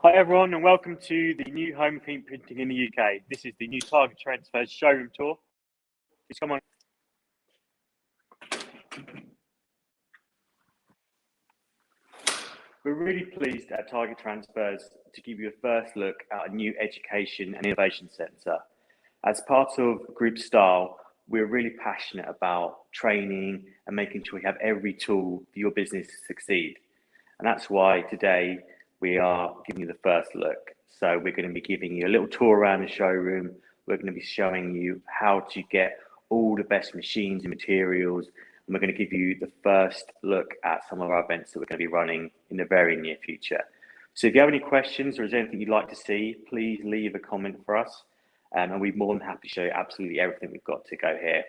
Hi everyone, and welcome to the new home of heat printing in the UK. This is the new Target Transfers showroom tour. Please come on. We're really pleased at Target Transfers to give you a first look at a new education and innovation centre. As part of Group Style, we're really passionate about training and making sure we have every tool for your business to succeed. And that's why today we are giving you the first look. So we're going to be giving you a little tour around the showroom. We're going to be showing you how to get all the best machines and materials. And we're going to give you the first look at some of our events that we're going to be running in the very near future. So if you have any questions or is there anything you'd like to see, please leave a comment for us. And we'll be more than happy to show you absolutely everything we've got to go here.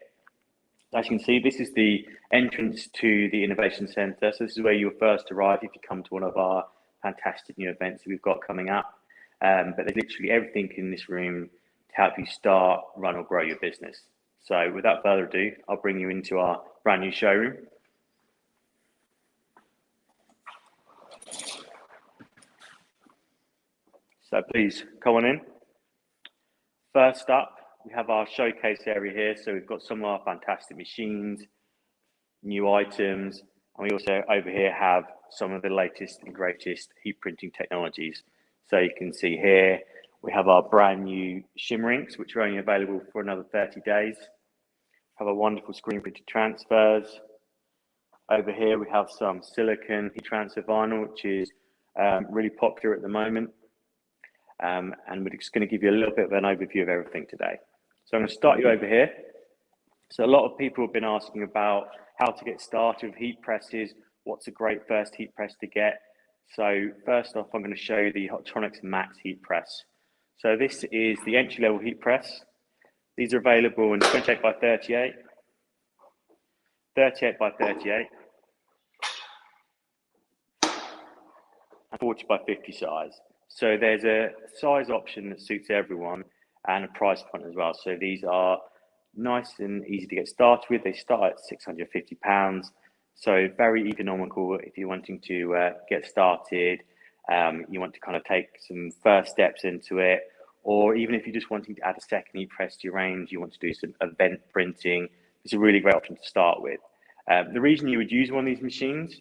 As you can see, this is the entrance to the Innovation Centre. So this is where you'll first arrive if you come to one of our fantastic new events that we've got coming up. But there's literally everything in this room to help you start, run or grow your business. So without further ado, I'll bring you into our brand new showroom. So please come on in. First up, we have our showcase area here. So we've got some of our fantastic machines, new items, and we also over here have some of the latest and greatest heat printing technologies. So you can see here, we have our brand new Showroom, which are only available for another 30 days. We have a wonderful screen printed transfers. Over here, we have some silicon heat transfer vinyl, which is really popular at the moment. And we're just going to give you a little bit of an overview of everything today. So I'm going to start you over here. So a lot of people have been asking about how to get started with heat presses. What's a great first heat press to get? So first off, I'm going to show you the Hotronix Max heat press. So this is the entry-level heat press. These are available in 28 by 38, 38 by 38, and 40 by 50 size. So there's a size option that suits everyone and a price point as well. So these are nice and easy to get started with. They start at £650. So very economical if you're wanting to get started, you want to kind of take some first steps into it, or even if you're just wanting to add a second heat press to your range, you want to do some event printing, it's a really great option to start with. The reason you would use one of these machines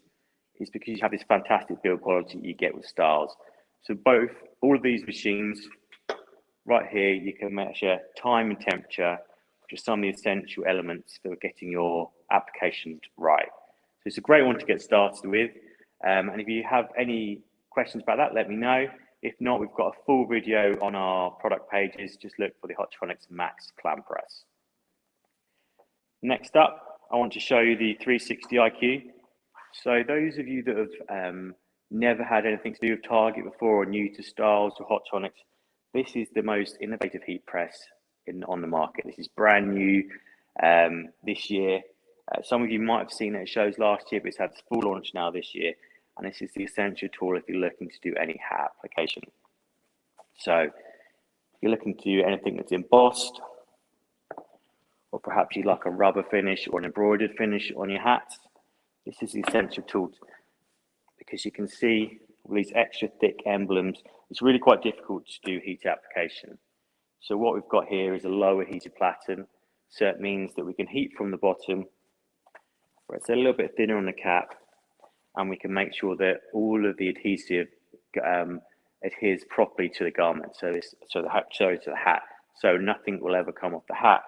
is because you have this fantastic build quality you get with Styles. So all of these machines, right here, you can measure time and temperature, which are some of the essential elements for getting your applications right. So it's a great one to get started with. And if you have any questions about that, let me know. If not, we've got a full video on our product pages. Just look for the Hotronix Max clamp press. Next up, I want to show you the 360 IQ. So those of you that have never had anything to do with Target before or new to Styles or Hotronix, this is the most innovative heat press on the market. This is brand new this year. Some of you might have seen it at shows last year, but it's had its full launch now this year. And this is the essential tool if you're looking to do any hat application. So if you're looking to do anything that's embossed, or perhaps you'd like a rubber finish or an embroidered finish on your hats, this is the essential tool because you can see all these extra thick emblems. It's really quite difficult to do heat application. So what we've got here is a lower heated platen. So it means that we can heat from the bottom, where it's a little bit thinner on the cap, and we can make sure that all of the adhesive adheres properly to the garment. So to the hat. So nothing will ever come off the hat.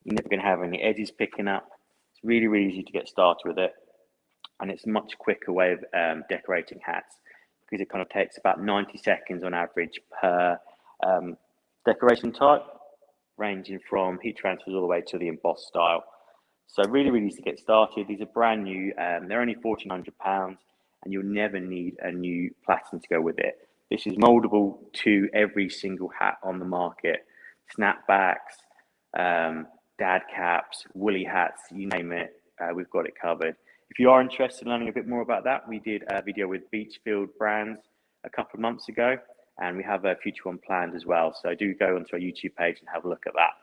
You're never going to have any edges picking up. It's really, really easy to get started with it. And it's a much quicker way of decorating hats because it kind of takes about 90 seconds on average per decoration type, ranging from heat transfers all the way to the embossed style. So really, really easy to get started. These are brand new. They're only £1,400 and you'll never need a new platen to go with it. This is moldable to every single hat on the market. Snapbacks, dad caps, woolly hats, you name it, we've got it covered. If you are interested in learning a bit more about that, we did a video with Beachfield Brands a couple of months ago, and we have a future one planned as well. So do go onto our YouTube page and have a look at that.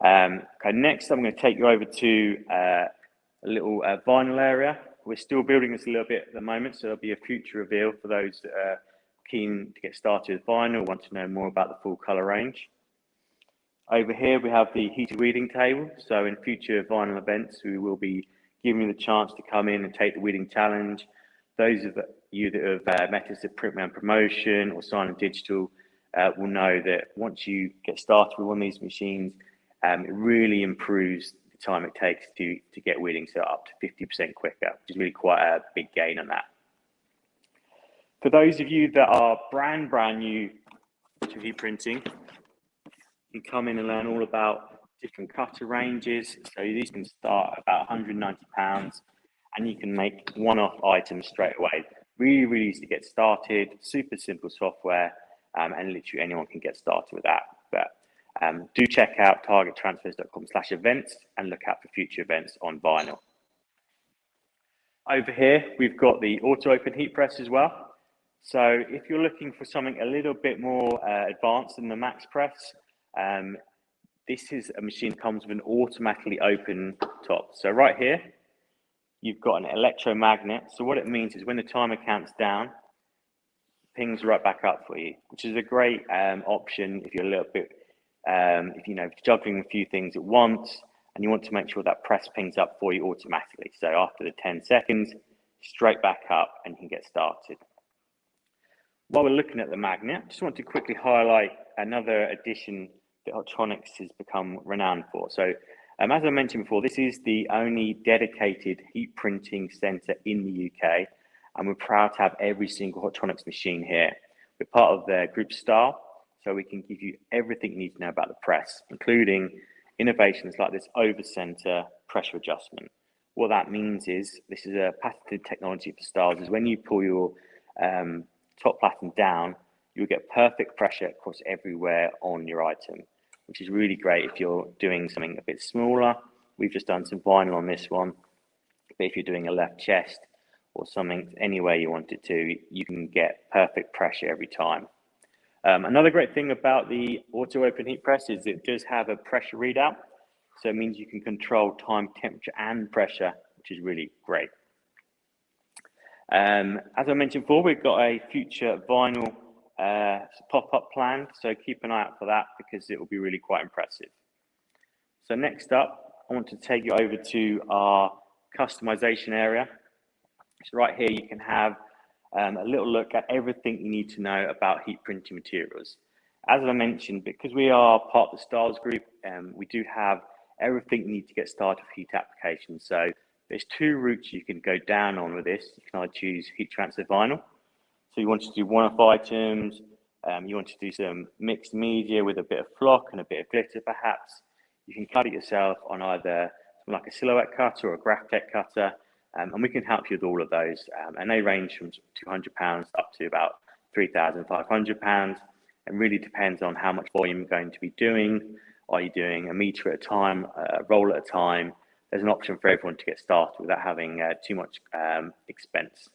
Okay, next I'm going to take you over to a little vinyl area. We're still building this a little bit at the moment, so there'll be a future reveal for those that are keen to get started with vinyl, want to know more about the full color range. Over here we have the heated weeding table. So in future vinyl events, we will be giving you the chance to come in and take the weeding challenge. Those of you that have met us at Printman Promotion or Sign Digital will know that once you get started with one of these machines, it really improves the time it takes to get weeding so up to 50% quicker, which is really quite a big gain on that. For those of you that are brand new to heat printing, you can come in and learn all about different cutter ranges. So these can start at about £190 and you can make one-off items straight away. Really easy to get started, super simple software, and literally anyone can get started with that. But do check out targettransfers.com/events and look out for future events on vinyl. Over here, we've got the auto open heat press as well. So if you're looking for something a little bit more advanced than the max press, this is a machine that comes with an automatically open top. So right here, you've got an electromagnet. So what it means is when the timer counts down, pings right back up for you, which is a great option if you're a little bit, if you're juggling a few things at once and you want to make sure that press pings up for you automatically. So after the 10 seconds, straight back up and you can get started. While we're looking at the magnet, I just want to quickly highlight another addition that Hotronix has become renowned for. So as I mentioned before, this is the only dedicated heat printing center in the UK, and we're proud to have every single Hotronix machine here. We're part of their group style, so we can give you everything you need to know about the press, including innovations like this over center pressure adjustment. What that means is, this is a patented technology for styles, is when you pull your top platen down, you'll get perfect pressure across everywhere on your item, which is really great if you're doing something a bit smaller. We've just done some vinyl on this one, but if you're doing a left chest or something anywhere you want it to, you can get perfect pressure every time. Another great thing about the auto open heat press is it does have a pressure readout, so it means you can control time, temperature and pressure, which is really great. As I mentioned before, we've got a future vinyl pop-up planned, so keep an eye out for that because it will be really quite impressive. So next up, I want to take you over to our customization area. So right here, you can have a little look at everything you need to know about heat printing materials. As I mentioned, because we are part of the Styles Group, we do have everything you need to get started with heat applications. So there's two routes you can go down on with this. You can either choose heat transfer vinyl. So you want to do one-off items, you want to do some mixed media with a bit of flock and a bit of glitter perhaps. You can cut it yourself on either like a silhouette cutter or a graph tech cutter, and we can help you with all of those. And they range from £200 up to about £3,500, and really depends on how much volume you're going to be doing. Are you doing a meter at a time, a roll at a time? There's an option for everyone to get started without having too much expense.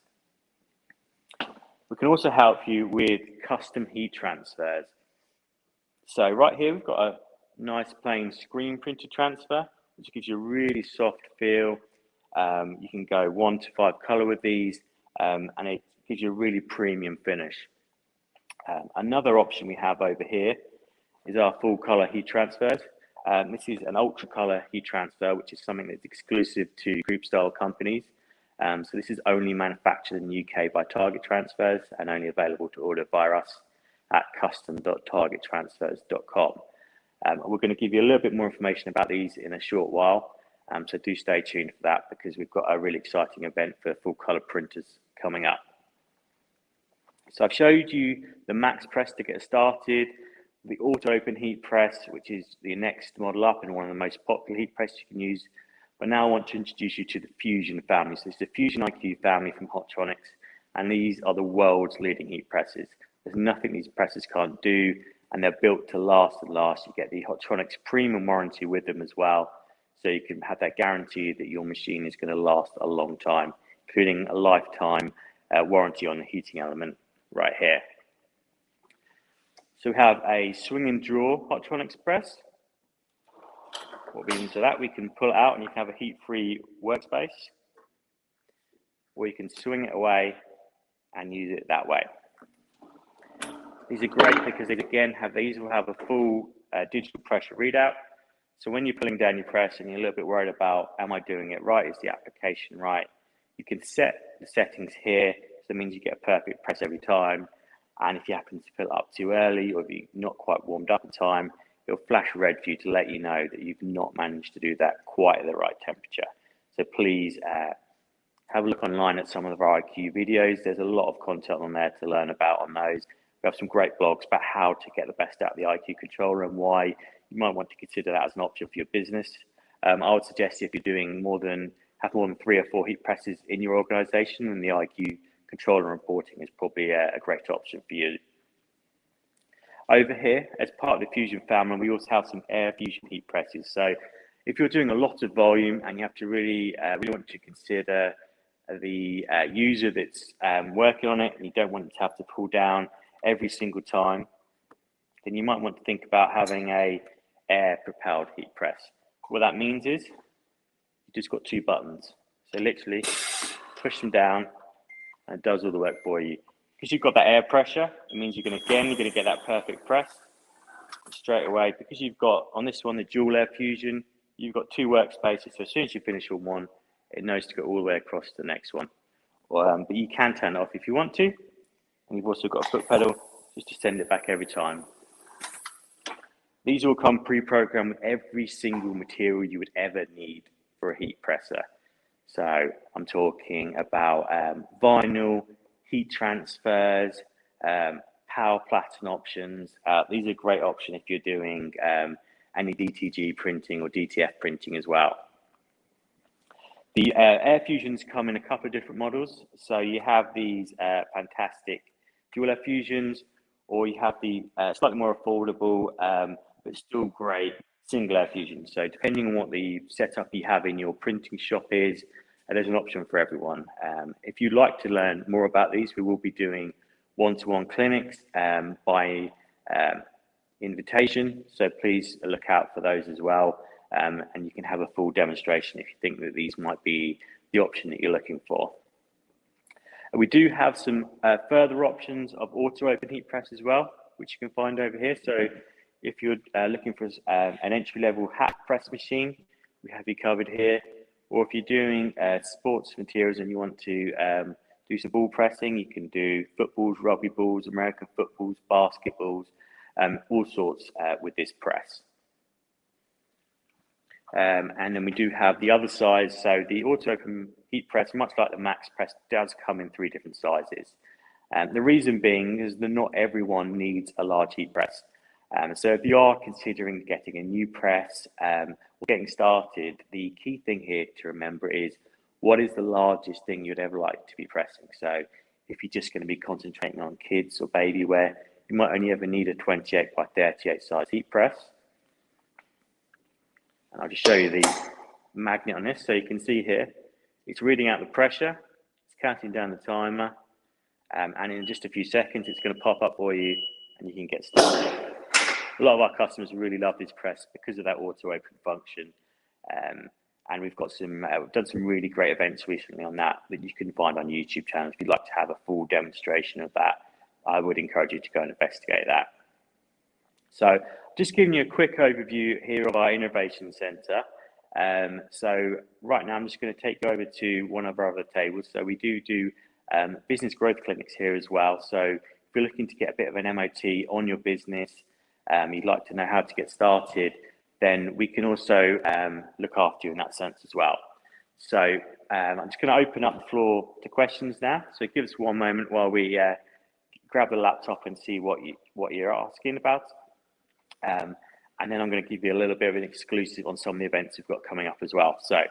We can also help you with custom heat transfers. So right here, we've got a nice plain screen printed transfer, which gives you a really soft feel. You can go 1 to 5 color with these, and it gives you a really premium finish. Another option we have over here is our full color heat transfers. This is an ultra color heat transfer, which is something that's exclusive to group style companies. So this is only manufactured in the UK by Target Transfers and only available to order via us at custom.targettransfers.com. We're going to give you a little bit more information about these in a short while, so do stay tuned for that because we've got a really exciting event for full color printers coming up. So I've showed you the max press to get started, the auto open heat press, which is the next model up and one of the most popular heat presses you can use. But now I want to introduce you to the Fusion family. So this is the Fusion IQ family from Hotronix, and these are the world's leading heat presses. There's nothing these presses can't do, and they're built to last and last. You get the Hotronix premium warranty with them as well, so you can have that guarantee that your machine is going to last a long time, including a lifetime warranty on the heating element right here. So we have a swing and draw Hotronix press. What means that we can pull it out and you can have a heat-free workspace, or you can swing it away and use it that way. These are great because these will have a full digital pressure readout. So when you're pulling down your press and you're a little bit worried about, am I doing it right? Is the application right? You can set the settings here. So that means you get a perfect press every time. And if you happen to fill it up too early, or if you're not quite warmed up in time, it'll flash red for you to let you know that you've not managed to do that quite at the right temperature. So please have a look online at some of our IQ videos. There's a lot of content on there to learn about on those. We have some great blogs about how to get the best out of the IQ controller and why you might want to consider that as an option for your business. I would suggest if you're doing have more than 3 or 4 heat presses in your organization, then the IQ controller reporting is probably a great option for you. Over here, as part of the Fusion family, we also have some air fusion heat presses. So if you're doing a lot of volume and you have to really want to consider the user that's working on it, and you don't want to have to pull down every single time, then you might want to think about having a air propelled heat press. What that means is you just got 2 buttons. So literally push them down and it does all the work for you. Because you've got that air pressure, it means you're going to get that perfect press straight away. Because you've got, on this one, the dual air fusion, you've got 2 workspaces. So as soon as you finish on one, it knows to go all the way across to the next one. But you can turn it off if you want to. And you've also got a foot pedal just to send it back every time. These all come pre-programmed with every single material you would ever need for a heat presser. So I'm talking about vinyl, heat transfers, power platen options. These are a great option if you're doing any DTG printing or DTF printing as well. The air fusions come in a couple of different models. So you have these fantastic dual air fusions, or you have the slightly more affordable, but still great single air fusion. So depending on what the setup you have in your printing shop is, there's an option for everyone. If you'd like to learn more about these, we will be doing one-to-one clinics by invitation. So please look out for those as well. And you can have a full demonstration if you think that these might be the option that you're looking for. We do have some further options of auto open heat press as well, which you can find over here. So if you're looking for an entry-level hat press machine, we have you covered here. Or if you're doing sports materials and you want to do some ball pressing, you can do footballs, rugby balls, American footballs, basketballs, all sorts with this press. And then we do have the other size. So the auto open heat press, much like the max press, does come in 3 different sizes. The reason being is that not everyone needs a large heat press. So if you are considering getting a new press or getting started, the key thing here to remember is what is the largest thing you'd ever like to be pressing. So if you're just going to be concentrating on kids or baby wear, you might only ever need a 28 by 38 size heat press. And I'll just show you the magnet on this. So you can see here, it's reading out the pressure, it's counting down the timer, and in just a few seconds, it's going to pop up for you and you can get started. A lot of our customers really love this press because of that auto open function. And we've got we've done some really great events recently on that you can find on YouTube channels. If you'd like to have a full demonstration of that, I would encourage you to go and investigate that. So just giving you a quick overview here of our Innovation Center. So right now I'm just going to take you over to one of our other tables. So we do business growth clinics here as well. So if you're looking to get a bit of an MOT on your business, you'd like to know how to get started, then we can also look after you in that sense as well. So I'm just going to open up the floor to questions now. So give us one moment while we grab the laptop and see what you're asking about. And then I'm going to give you a little bit of an exclusive on some of the events we've got coming up as well. So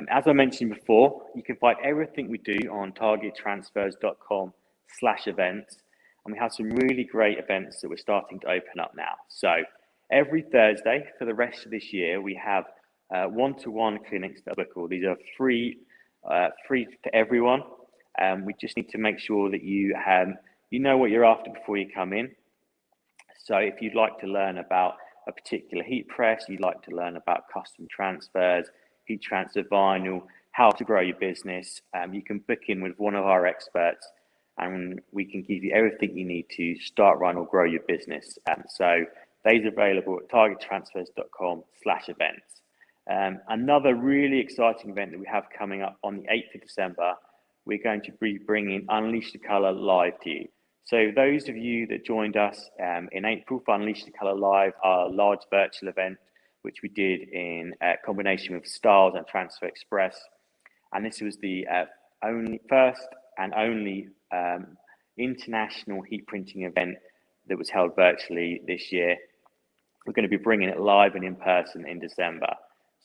as I mentioned before, you can find everything we do on targettransfers.com/events. And we have some really great events that we're starting to open up now. So every Thursday for the rest of this year, we have one-to-one clinics that are bookable. These are free to everyone. We just need to make sure that you know what you're after before you come in. So if you'd like to learn about a particular heat press, you'd like to learn about custom transfers, heat transfer vinyl, how to grow your business, you can book in with one of our experts and we can give you everything you need to start, run, or grow your business. So these are available at targettransfers.com/events. Another really exciting event that we have coming up on the 8th of December, we're going to be bringing Unleash the Colour live to you. So those of you that joined us in April for Unleash the Colour Live, our large virtual event, which we did in combination with Styles and Transfer Express, and this was the first and only international heat printing event that was held virtually this year. We're going to be bringing it live and in person in December.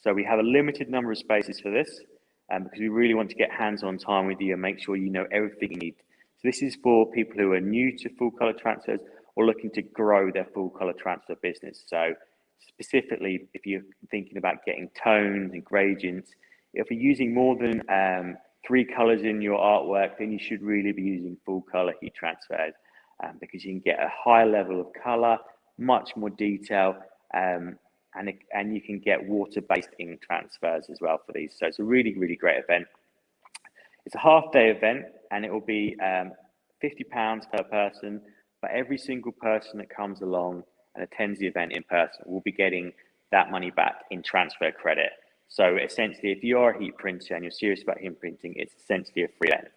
So we have a limited number of spaces for this because we really want to get hands-on time with you and make sure you know everything you need. So this is for people who are new to full color transfers or looking to grow their full color transfer business. So specifically, if you're thinking about getting tones and gradients, if you're using more than 3 colors in your artwork, then you should really be using full color heat transfers because you can get a high level of color, much more detail, and you can get water-based ink transfers as well for these. So it's a really, really great event. It's a half-day event, and it will be £50 per person, but every single person that comes along and attends the event in person will be getting that money back in transfer credit. So essentially, if you are a heat printer and you're serious about heat printing, it's essentially a free event.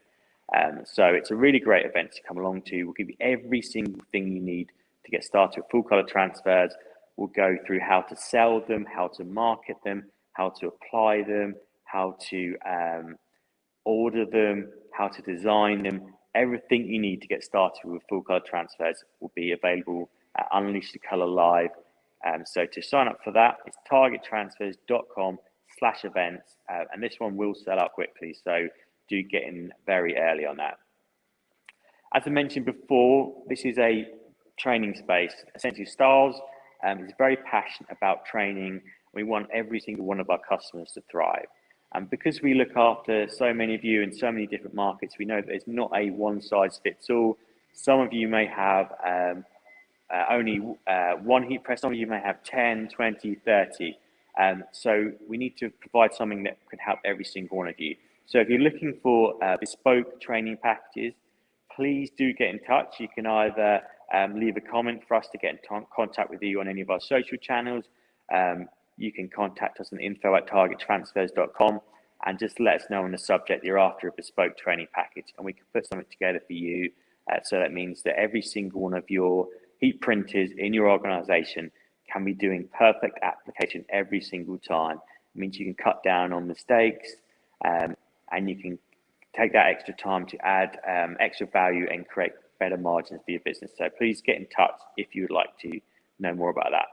So it's a really great event to come along to. We'll give you every single thing you need to get started with full color transfers. We'll go through how to sell them, how to market them, how to apply them, how to order them, how to design them. Everything you need to get started with full color transfers will be available at Unleash the Colour Live. So to sign up for that, it's targettransfers.com/events, and this one will sell out quickly, so do get in very early on that. As I mentioned before, this is a training space. Essentially, Styles is very passionate about training. We want every single one of our customers to thrive. And because we look after so many of you in so many different markets, we know that it's not a one-size-fits-all. Some of you may have only one heat press, some of you may have 10, 20, 30. So we need to provide something that can help every single one of you. So if you're looking for bespoke training packages, please do get in touch. You can either leave a comment for us to get in contact with you on any of our social channels. You can contact us on info@targettransfers.com and just let us know on the subject you're after a bespoke training package, and we can put something together for you. So that means that every single one of your heat printers in your organization can be doing perfect application every single time. It means you can cut down on mistakes and you can take that extra time to add extra value and create better margins for your business. So please get in touch if you would like to know more about that.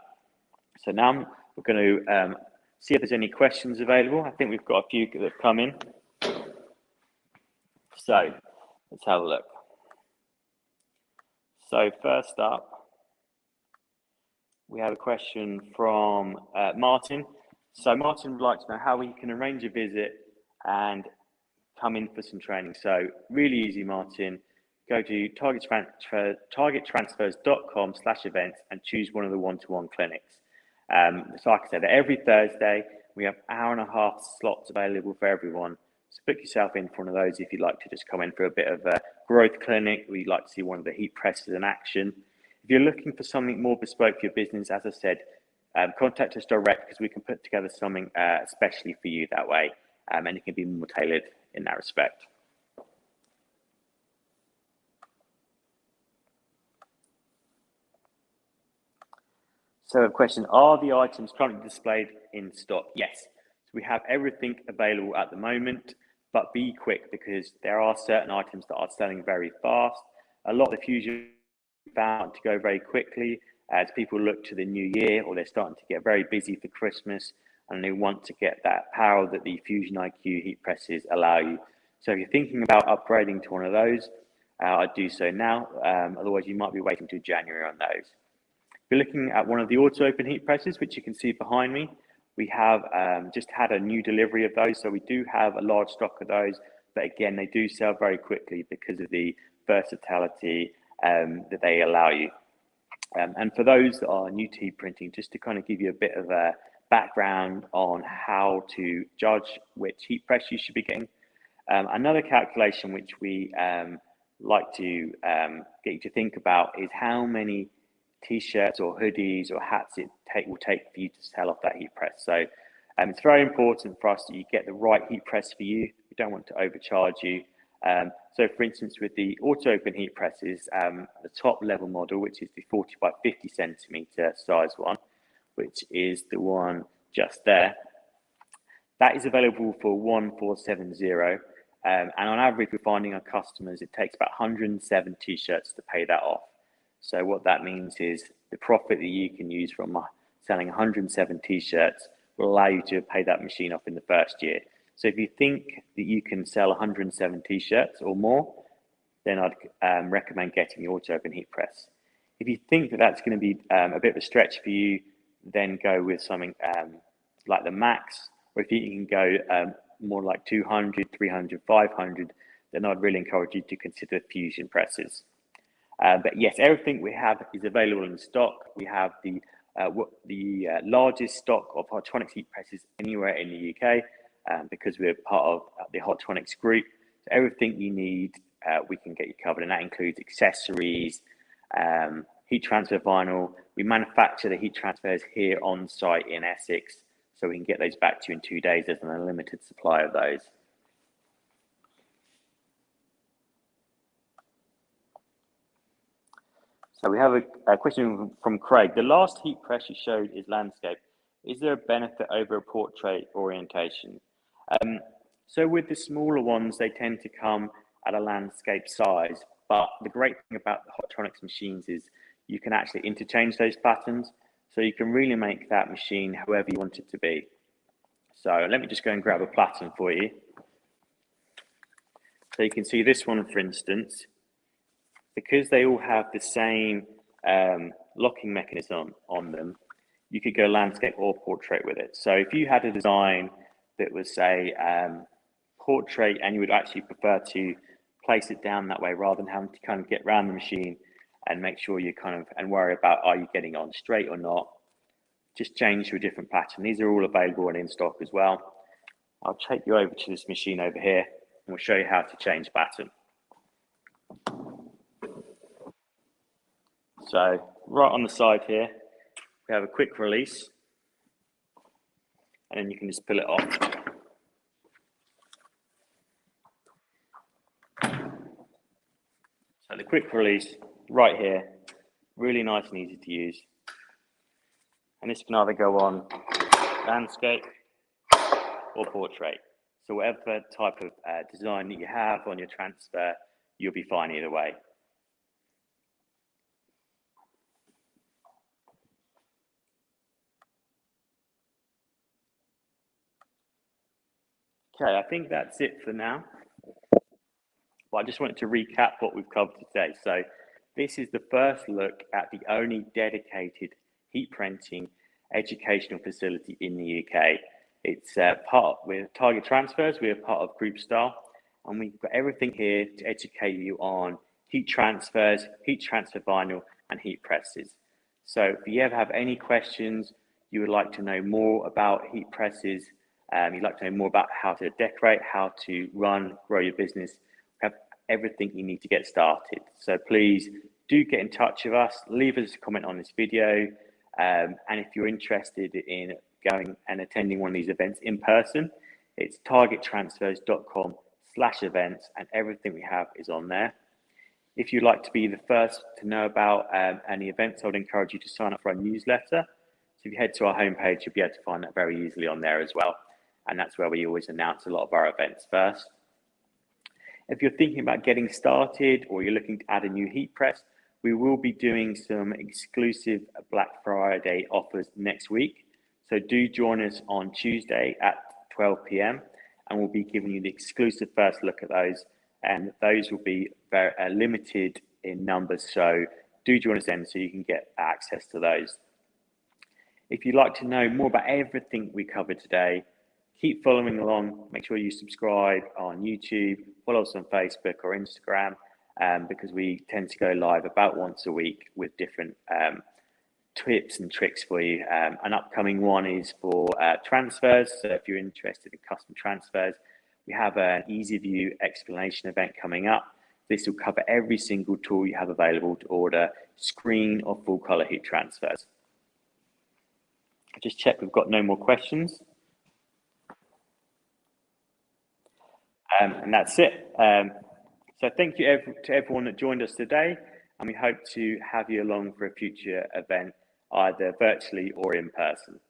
So now we're going to see if there's any questions available. I think we've got a few that have come in. So let's have a look. So first up, we have a question from Martin. So Martin would like to know how he can arrange a visit and come in for some training. So really easy, Martin. Go to targettransfers.com/events and choose one of the one-to-one clinics. So like I said, every Thursday, we have 1.5 hour slots available for everyone. So book yourself in for one of those if you'd like to just come in for a bit of a growth clinic. We'd like to see one of the heat presses in action. If you're looking for something more bespoke for your business, as I said, contact us direct because we can put together something especially for you that way, and it can be more tailored in that respect. So a question, are the items currently displayed in stock? Yes, so we have everything available at the moment, but be quick because there are certain items that are selling very fast. A lot of the fusion found to go very quickly as people look to the new year, or they're starting to get very busy for Christmas and they want to get that power that the Fusion IQ heat presses allow you. So if you're thinking about upgrading to one of those, I'd do so now. Otherwise, you might be waiting until January on those. If you're looking at one of the auto open heat presses, which you can see behind me, we have just had a new delivery of those. So we do have a large stock of those, but again, they do sell very quickly because of the versatility that they allow you. And for those that are new to heat printing, just to kind of give you a bit of a background on how to judge which heat press you should be getting. Another calculation which we like to get you to think about is how many t-shirts or hoodies or hats will take for you to sell off that heat press. So it's very important for us that you get the right heat press for you. We don't want to overcharge you. So for instance, with the auto open heat presses, the top level model, which is the 40 by 50 centimeter size one, which is the one just there, that is available for 1470. And on average, we're finding our customers, it takes about 107 t-shirts to pay that off. So what that means is the profit that you can use from selling 107 t-shirts will allow you to pay that machine off in the first year. So if you think that you can sell 107 t-shirts or more, then I'd recommend getting the auto open heat press. If you think that that's going to be a bit of a stretch for you, then go with something like the Max, or if you can go more like 200, 300, 500, then I'd really encourage you to consider fusion presses. But yes, everything we have is available in stock. We have the largest stock of Hotronix heat presses anywhere in the UK because we're part of the Hotronix group. So everything you need, we can get you covered, and that includes accessories, heat transfer vinyl. We manufacture the heat transfers here on site in Essex, so we can get those back to you in 2 days. There's an unlimited supply of those. So we have a question from Craig. The last heat press you showed is landscape. Is there a benefit over a portrait orientation? So with the smaller ones, they tend to come at a landscape size. But the great thing about the Hotronix machines is you can actually interchange those patterns. So you can really make that machine however you want it to be. So let me just go and grab a pattern for you. So you can see this one, for instance, because they all have the same locking mechanism on them, you could go landscape or portrait with it. So if you had a design that was, say, portrait, and you would actually prefer to place it down that way rather than having to kind of get around the machine and make sure you and worry about, are you getting on straight or not, just change to a different pattern. These are all available and in stock as well. I'll take you over to this machine over here and we'll show you how to change pattern. So right on the side here, we have a quick release, and then you can just pull it off. So the quick release right here, really nice and easy to use. And this can either go on landscape or portrait. So whatever type of design that you have on your transfer, you'll be fine either way. Okay, I think that's it for now. But I just wanted to recap what we've covered today. So this is the first look at the only dedicated heat printing educational facility in the UK. It's with Target Transfers. We're part of Group Style, and we've got everything here to educate you on heat transfers, heat transfer vinyl, and heat presses. So if you ever have any questions, you would like to know more about heat presses, you'd like to know more about how to decorate, how to grow your business, we have everything you need to get started. So please do get in touch with us, leave us a comment on this video, and if you're interested in going and attending one of these events in person, it's targettransfers.com/events, and everything we have is on there. If you'd like to be the first to know about any events, I would encourage you to sign up for our newsletter. So if you head to our homepage, you'll be able to find that very easily on there as well. And that's where we always announce a lot of our events first. If you're thinking about getting started or you're looking to add a new heat press, we will be doing some exclusive Black Friday offers next week. So do join us on Tuesday at 12 p.m. and we'll be giving you the exclusive first look at those. And those will be very limited in numbers. So do join us then so you can get access to those. If you'd like to know more about everything we covered today, keep following along. Make sure you subscribe on YouTube, follow us on Facebook or Instagram, because we tend to go live about once a week with different tips and tricks for you. An upcoming one is for transfers. So if you're interested in custom transfers, we have an easy view explanation event coming up. This will cover every single tool you have available to order screen or full color heat transfers. Just check we've got no more questions. And that's it. So thank you to everyone that joined us today, and we hope to have you along for a future event, either virtually or in person.